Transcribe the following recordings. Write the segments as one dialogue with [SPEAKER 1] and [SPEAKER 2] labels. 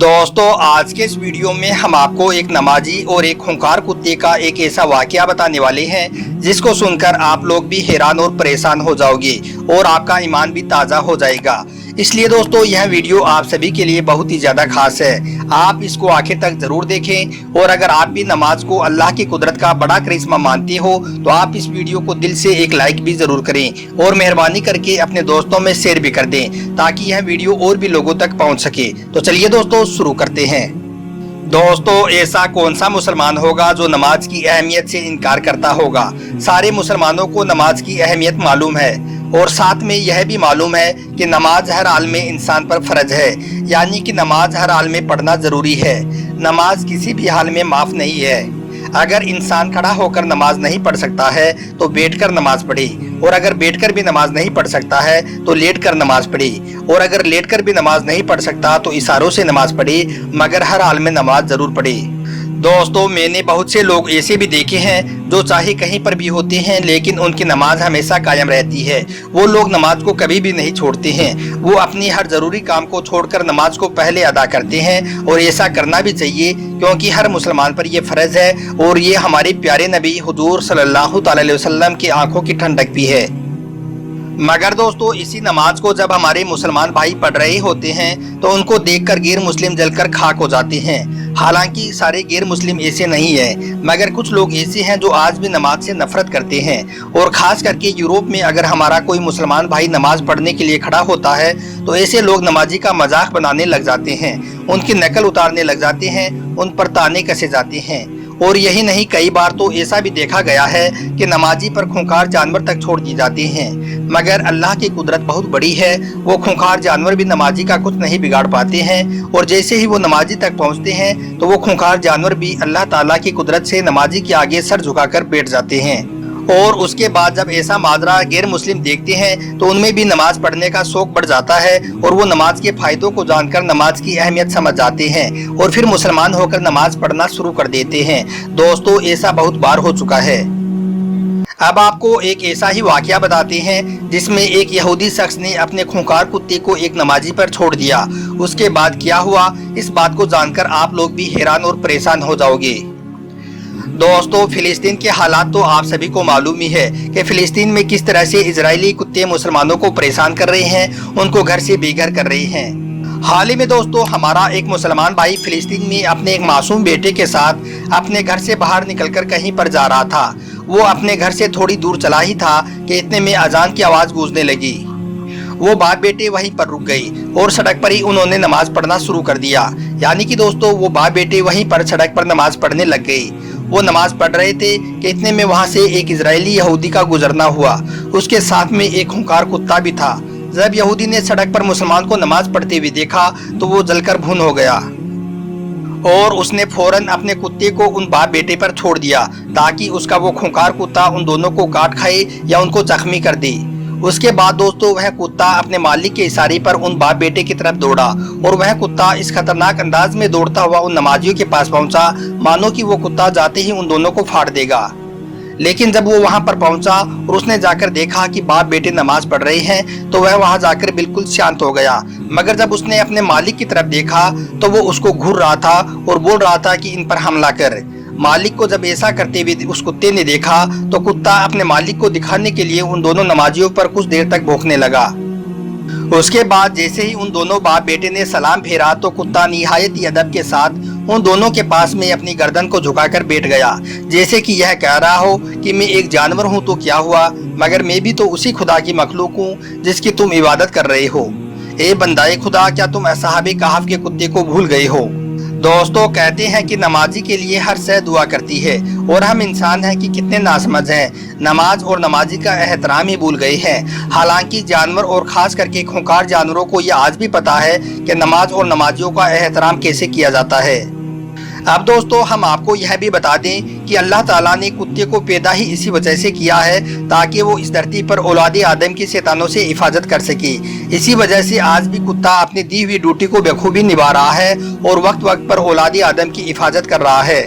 [SPEAKER 1] दोस्तों आज के इस वीडियो में हम आपको एक नमाजी और एक खूंखार कुत्ते का एक ऐसा वाकया बताने वाले हैं जिसको सुनकर आप लोग भी हैरान और परेशान हो जाओगे और आपका ईमान भी ताज़ा हो जाएगा। इसलिए दोस्तों यह वीडियो आप सभी के लिए बहुत ही ज़्यादा खास है। आप इसको आखिर तक ज़रूर देखें और अगर आप भी नमाज को अल्लाह की कुदरत का बड़ा करिश्मा मानते हो तो आप इस वीडियो को दिल से एक लाइक भी ज़रूर करें और मेहरबानी करके अपने दोस्तों में शेयर भी कर दें ताकि यह वीडियो और भी लोगों तक पहुंच सके। तो चलिए दोस्तों शुरू करते हैं। दोस्तों ऐसा कौन सा मुसलमान होगा जो नमाज की अहमियत से इनकार करता होगा। सारे मुसलमानों को नमाज की अहमियत मालूम है और साथ में यह भी मालूम है कि नमाज हर हाल में इंसान पर फर्ज है, यानी कि नमाज हर हाल में पढ़ना ज़रूरी है। नमाज किसी भी हाल में माफ़ नहीं है। अगर इंसान खड़ा होकर नमाज नहीं पढ़ सकता है तो बैठकर नमाज पढ़े, और अगर बैठकर भी नमाज नहीं पढ़ सकता है तो लेटकर नमाज पढ़े, और अगर लेटकर भी नमाज नहीं पढ़ सकता तो इशारों से नमाज पढ़े, मगर हर हाल में नमाज ज़रूर पढ़े। दोस्तों मैंने बहुत से लोग ऐसे भी देखे हैं जो चाहे कहीं पर भी होते हैं लेकिन उनकी नमाज हमेशा कायम रहती है। वो लोग नमाज को कभी भी नहीं छोड़ते हैं। वो अपनी हर ज़रूरी काम को छोड़कर नमाज को पहले अदा करते हैं और ऐसा करना भी चाहिए क्योंकि हर मुसलमान पर यह फ़र्ज़ है और ये हमारे प्यारे नबी हुजूर सल्लल्लाहु अलैहि वसल्लम की आंखों की ठंडक भी है। मगर दोस्तों इसी नमाज को जब हमारे मुसलमान भाई पढ़ रहे होते हैं तो उनको देखकर गैर मुस्लिम जलकर खाक हो जाते हैं। हालांकि सारे गैर मुस्लिम ऐसे नहीं हैं, मगर कुछ लोग ऐसे हैं जो आज भी नमाज से नफरत करते हैं। और ख़ास करके यूरोप में अगर हमारा कोई मुसलमान भाई नमाज पढ़ने के लिए खड़ा होता है तो ऐसे लोग नमाजी का मजाक बनाने लग जाते हैं, उनकी नकल उतारने लग जाते हैं, उन पर ताने कसे जाते हैं। और यही नहीं, कई बार तो ऐसा भी देखा गया है कि नमाजी पर खूंखार जानवर तक छोड़ दी जाते हैं। मगर अल्लाह की कुदरत बहुत बड़ी है, वो खूंखार जानवर भी नमाजी का कुछ नहीं बिगाड़ पाते हैं। और जैसे ही वो नमाजी तक पहुंचते हैं तो वो खूंखार जानवर भी अल्लाह ताला की कुदरत से नमाजी के आगे सर झुकाकर बैठ जाते हैं। और उसके बाद जब ऐसा माजरा गैर मुस्लिम देखते हैं तो उनमें भी नमाज पढ़ने का शौक बढ़ जाता है और वो नमाज के फायदों को जानकर नमाज की अहमियत समझ जाते हैं और फिर मुसलमान होकर नमाज पढ़ना शुरू कर देते हैं। दोस्तों ऐसा बहुत बार हो चुका है। अब आपको एक ऐसा ही वाकया बताते हैं जिसमें एक यहूदी शख्स ने अपने खूंखार कुत्ते को एक नमाजी पर छोड़ दिया। उसके बाद क्या हुआ, इस बात को जानकर आप लोग भी हैरान और परेशान हो जाओगे। दोस्तों फिलिस्तीन के हालात तो आप सभी को मालूम ही है कि फिलिस्तीन में किस तरह से इजरायली कुत्ते मुसलमानों को परेशान कर रहे हैं, उनको घर से बेघर कर रहे हैं। हाल ही में दोस्तों हमारा एक मुसलमान भाई फिलिस्तीन में अपने एक मासूम बेटे के साथ अपने घर से बाहर निकलकर कहीं पर जा रहा था। वो अपने घर से थोड़ी दूर चला ही था कि इतने में अजान की आवाज़ गूंजने लगी। वो बाप बेटे वहीं पर रुक गई और सड़क पर ही उन्होंने नमाज पढ़ना शुरू कर दिया। यानी कि दोस्तों वो बाप बेटे वहीं पर सड़क पर नमाज पढ़ने लग गए। वो नमाज पढ़ रहे थे कि इतने में वहाँ से एक इजरायली यहूदी का गुजरना हुआ। उसके साथ में एक खूंखार कुत्ता भी था। जब यहूदी ने सड़क पर मुसलमान को नमाज पढ़ते हुए देखा तो वो जलकर भुन हो गया और उसने फौरन अपने कुत्ते को उन बाप बेटे पर छोड़ दिया ताकि उसका वो खूंखार कुत्ता उन दोनों को काट खाए या उनको जख्मी कर दे। उसके बाद दोस्तों वह कुत्ता अपने मालिक के इशारे पर उन बाप बेटे की तरफ दौड़ा और वह कुत्ता इस खतरनाक अंदाज में दौड़ता हुआ उन नमाजियों के पास पहुंचा मानो कि वो कुत्ता जाते ही उन दोनों को फाड़ देगा। लेकिन जब वो वहां पर पहुंचा और उसने जाकर देखा कि बाप बेटे नमाज पढ़ रहे हैं तो वह वहां जाकर बिल्कुल शांत हो गया। मगर जब उसने अपने मालिक की तरफ देखा तो वो उसको घूर रहा था और बोल रहा था कि इन पर हमला कर। मालिक को जब ऐसा करते हुए उस कुत्ते ने देखा तो कुत्ता अपने मालिक को दिखाने के लिए उन दोनों नमाजियों पर कुछ देर तक भौंकने लगा। उसके बाद जैसे ही उन दोनों बाप बेटे ने सलाम फेरा तो कुत्ता निहायत ही अदब के साथ उन दोनों के पास में अपनी गर्दन को झुकाकर बैठ गया, जैसे कि यह कह रहा हो कि मैं एक जानवर हूँ तो क्या हुआ, मगर मैं भी तो उसी खुदा की मखलूक हूँ जिसकी तुम इबादत कर रहे हो। ए बंदाए खुदा, क्या तुम असहाबे कहफ के कुत्ते को भूल गए हो। दोस्तों कहते हैं कि नमाजी के लिए हर शय दुआ करती है और हम इंसान हैं कि कितने नासमझ हैं, नमाज और नमाजी का एहतराम ही भूल गए हैं। हालांकि जानवर और ख़ास करके खूंखार जानवरों को यह आज भी पता है कि नमाज और नमाजियों का एहतराम कैसे किया जाता है। अब दोस्तों हम आपको यह भी बता दें कि अल्लाह ताला ने कुत्ते को पैदा ही इसी वजह से किया है ताकि वो इस धरती पर औलाद आदम की शैतानों से हिफाजत कर सके। इसी वजह से आज भी कुत्ता अपनी दी हुई ड्यूटी को बखूबी निभा रहा है और वक्त वक्त पर औलाद आदम की हिफाजत कर रहा है।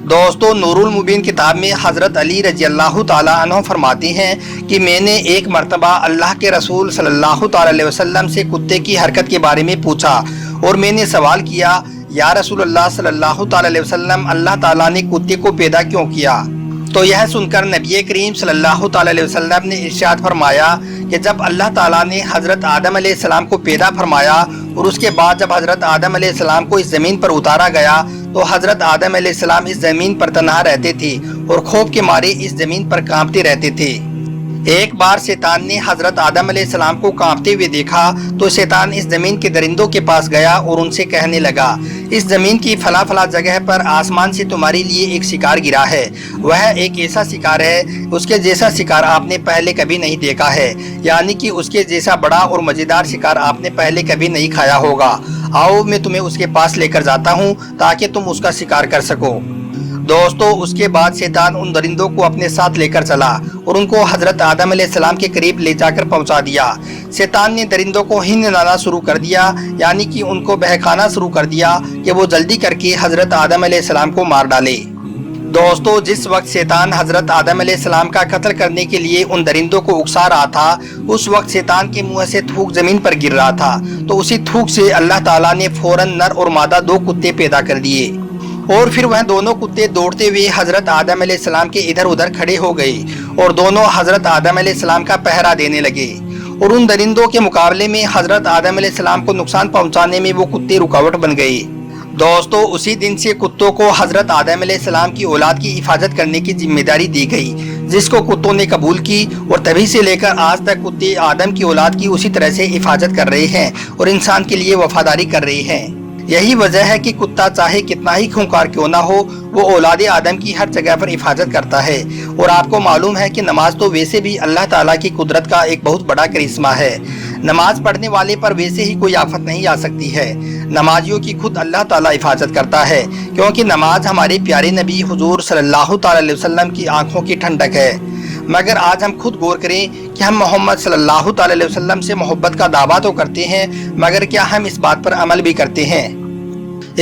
[SPEAKER 1] दोस्तों नूरुल मुबीन किताब में हज़रत अली रज़ी अल्लाह ताला अन्हु फरमाते हैं कि मैंने एक मरतबा अल्लाह के रसूल सल्लल्लाहु अलैहि वसल्लम से कुत्ते की हरकत के बारे में पूछा और मैंने सवाल किया یا رسول اللہ صلی اللہ تعالی علیہ وسلم، اللہ تعالیٰ نے کتے کو پیدا کیوں کیا؟ تو یہ سن کر نبی کریم صلی اللہ تعالی علیہ وسلم نے ارشاد فرمایا کہ جب اللہ تعالیٰ نے حضرت آدم علیہ السلام کو پیدا فرمایا اور اس کے بعد جب حضرت آدم علیہ السلام کو اس زمین پر اتارا گیا تو حضرت آدم علیہ السلام اس زمین پر تنہا رہتے تھے اور خوف کے مارے اس زمین پر کانپتے رہتے تھے۔ ایک بار شیطان نے حضرت آدم علیہ السلام کو کانپتے ہوئے دیکھا تو شیطان اس زمین کے درندوں کے پاس گیا اور ان سے کہنے لگا، اس زمین کی فلاں فلاں جگہ پر آسمان سے تمہارے لیے ایک شکار گرا ہے، وہ ایک ایسا شکار ہے اس کے جیسا شکار آپ نے پہلے کبھی نہیں دیکھا ہے، یعنی کہ اس کے جیسا بڑا اور مزیدار شکار آپ نے پہلے کبھی نہیں کھایا ہوگا، آؤ میں تمہیں اس کے پاس لے کر جاتا ہوں تاکہ تم اس کا شکار کر سکو۔ دوستو اس کے بعد شیطان ان درندوں کو اپنے ساتھ لے کر چلا اور ان کو حضرت آدم علیہ السلام کے قریب لے جا کر پہنچا دیا۔ شیطان نے درندوں کو ہنڈانا شروع کر دیا، یعنی کہ ان کو بہکانا شروع کر دیا کہ وہ جلدی کر کے حضرت آدم علیہ السلام کو مار ڈالے۔ دوستو جس وقت شیطان حضرت آدم علیہ السلام کا قتل کرنے کے لیے ان درندوں کو اکسا رہا تھا، اس وقت شیطان کے منہ سے تھوک زمین پر گر رہا تھا، تو اسی تھوک سے اللہ تعالیٰ نے فوراً نر اور مادہ دو کتے پیدا کر دیے، اور پھر وہ دونوں کتے دوڑتے ہوئے حضرت آدم علیہ السلام کے ادھر ادھر کھڑے ہو گئے اور دونوں حضرت آدم علیہ السلام کا پہرا دینے لگے، اور ان درندوں کے مقابلے میں حضرت آدم علیہ السلام کو نقصان پہنچانے میں وہ کتے رکاوٹ بن گئے۔ دوستو اسی دن سے کتوں کو حضرت آدم علیہ السلام کی اولاد کی حفاظت کرنے کی ذمہ داری دی گئی، جس کو کتوں نے قبول کی، اور تبھی سے لے کر آج تک کتے آدم کی اولاد کی اسی طرح سے حفاظت کر رہے ہیں اور انسان کے لیے وفاداری کر رہے ہیں۔ یہی وجہ ہے کہ کتا چاہے کتنا ہی خونخوار کیوں نہ ہو، وہ اولاد آدم کی ہر جگہ پر حفاظت کرتا ہے۔ اور آپ کو معلوم ہے کہ نماز تو ویسے بھی اللہ تعالیٰ کی قدرت کا ایک بہت بڑا کرشمہ ہے، نماز پڑھنے والے پر ویسے ہی کوئی آفت نہیں آ سکتی ہے، نمازیوں کی خود اللہ تعالیٰ حفاظت کرتا ہے، کیونکہ نماز ہمارے پیارے نبی حضور صلی اللہ تعالی علیہ وسلم کی آنکھوں کی ٹھنڈک ہے۔ مگر آج ہم خود غور کریں کہ ہم محمد صلی اللہ تعالی علیہ وسلم سے محبت کا دعویٰ تو کرتے ہیں، مگر کیا ہم اس بات پر عمل بھی کرتے ہیں؟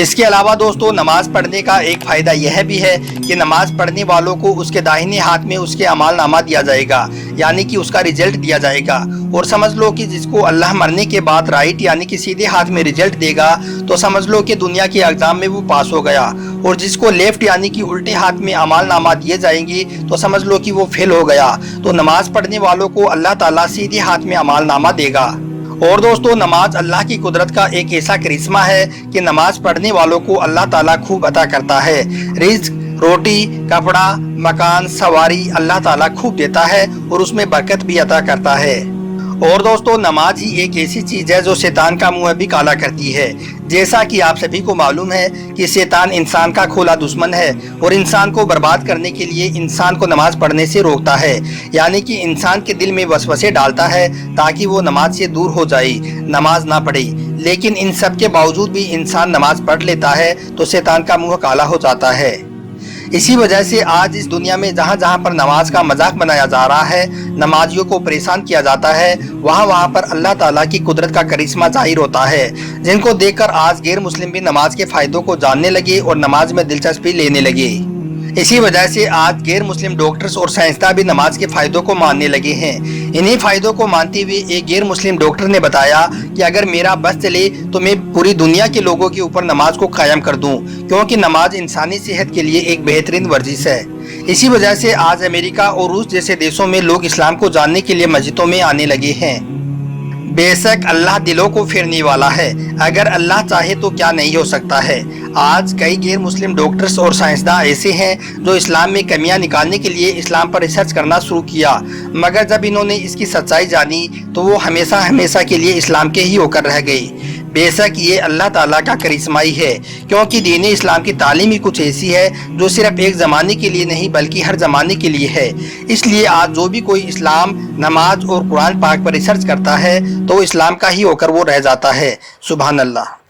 [SPEAKER 1] اس کے علاوہ دوستو نماز پڑھنے کا ایک فائدہ یہ بھی ہے کہ نماز پڑھنے والوں کو اس کے داہنے ہاتھ میں اس کے اعمال نامہ دیا جائے گا، یعنی کہ اس کا رزلٹ دیا جائے گا، اور سمجھ لو کہ جس کو اللہ مرنے کے بعد رائٹ یعنی کہ سیدھے ہاتھ میں رزلٹ دے گا تو سمجھ لو کہ دنیا کے ایگزام میں وہ پاس ہو گیا، اور جس کو لیفٹ یعنی کہ الٹے ہاتھ میں اعمال نامہ دیے جائیں گے تو سمجھ لو کہ وہ فیل ہو گیا۔ تو نماز پڑھنے والوں کو اللہ تعالیٰ سیدھے ہاتھ میں اعمال نامہ دے گا۔ اور دوستو نماز اللہ کی قدرت کا ایک ایسا کرشمہ ہے کہ نماز پڑھنے والوں کو اللہ تعالیٰ خوب عطا کرتا ہے، رزق، روٹی، کپڑا، مکان، سواری اللہ تعالیٰ خوب دیتا ہے اور اس میں برکت بھی عطا کرتا ہے۔ اور دوستو نماز ہی ایک ایسی چیز ہے جو شیطان کا منہ بھی کالا کرتی ہے، جیسا کہ آپ سبھی کو معلوم ہے کہ شیطان انسان کا کھولا دشمن ہے اور انسان کو برباد کرنے کے لیے انسان کو نماز پڑھنے سے روکتا ہے، یعنی کہ انسان کے دل میں وسوسے ڈالتا ہے تاکہ وہ نماز سے دور ہو جائے، نماز نہ پڑھے۔ لیکن ان سب کے باوجود بھی انسان نماز پڑھ لیتا ہے تو شیطان کا منہ کالا ہو جاتا ہے۔ اسی وجہ سے آج اس دنیا میں جہاں جہاں پر نماز کا مذاق بنایا جا رہا ہے، نمازیوں کو پریشان کیا جاتا ہے، وہاں پر اللہ تعالیٰ کی قدرت کا کرشمہ ظاہر ہوتا ہے، جن کو دیکھ کر آج غیر مسلم بھی نماز کے فائدوں کو جاننے لگے اور نماز میں دلچسپی لینے لگے۔ اسی وجہ سے آج غیر مسلم ڈاکٹرز اور سائنسداں بھی نماز کے فائدوں کو ماننے لگے ہیں۔ انہی فائدوں کو مانتے ہوئے ایک غیر مسلم ڈاکٹر نے بتایا کہ اگر میرا بس چلے تو میں پوری دنیا کے لوگوں کے اوپر نماز کو قائم کر دوں، کیونکہ نماز انسانی صحت کے لیے ایک بہترین ورزش ہے۔ اسی وجہ سے آج امریکہ اور روس جیسے دیشوں میں لوگ اسلام کو جاننے کے لیے مسجدوں میں آنے لگے ہیں۔ بے شک اللہ دلوں کو پھیرنے والا ہے، اگر اللہ چاہے تو کیا نہیں ہو سکتا ہے۔ آج کئی غیر مسلم ڈاکٹرز اور سائنسداں ایسے ہیں جو اسلام میں کمیاں نکالنے کے لیے اسلام پر ریسرچ کرنا شروع کیا، مگر جب انہوں نے اس کی سچائی جانی تو وہ ہمیشہ کے لیے اسلام کے ہی ہو کر رہ گئے۔ بے شک یہ اللہ تعالیٰ کا کرشمہ ہی ہے، کیونکہ دین اسلام کی تعلیم ہی کچھ ایسی ہے جو صرف ایک زمانے کے لیے نہیں بلکہ ہر زمانے کے لیے ہے۔ اس لیے آج جو بھی کوئی اسلام، نماز اور قرآن پاک پر ریسرچ کرتا ہے تو اسلام کا ہی ہو کر وہ رہ جاتا ہے۔ سبحان اللہ۔